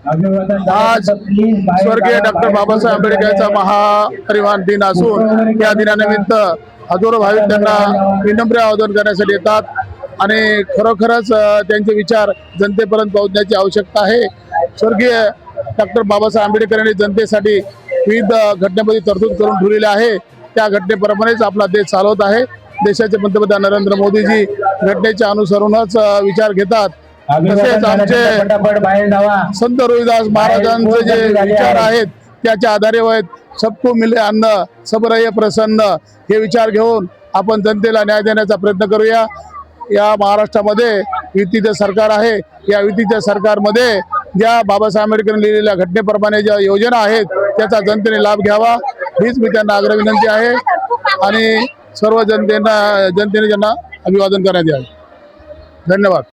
आज स्वर्गीय डॉक्टर बाबासाहेब आंबेडकरांचा महापरिनिर्वाण दिन असून या दिनानिमित्त हजारो भाविक त्यांना विनम्र आवाहन करण्यासाठी येतात आणि खरोखरच त्यांचे विचार जनतेपर्यंत पोहोचण्याची आवश्यकता आहे। स्वर्गीय डॉक्टर बाबासाहेब आंबेडकरांनी जनतेसाठी विविध घटनेमध्ये तरतूद करून ठेवलेली आहे। त्या घटनेप्रमाणेच आपला देश चालवत आहे। देशाचे पंतप्रधान नरेंद्र मोदीजी घटनेच्या अनुसरूनच विचार घेतात। तसेच आमचे संत रोहिदास महाराजांचे जे विचार आहेत त्याच्या आधारे सबको मिले अन्न सब रहे प्रसन्न हे विचार घेऊन आपण जनतेला न्याय देण्याचा प्रयत्न करूया। या महाराष्ट्रामध्ये युतीचे सरकार आहे। या युतीच्या सरकारमध्ये ज्या बाबासाहेब आंबेडकरांनी लिहिलेल्या घटनेप्रमाणे ज्या योजना आहेत त्याचा जनतेने लाभ घ्यावा हीच मी त्यांना आग्रह विनंती आहे आणि सर्व जनतेने त्यांना अभिवादन करण्यात यावे। धन्यवाद।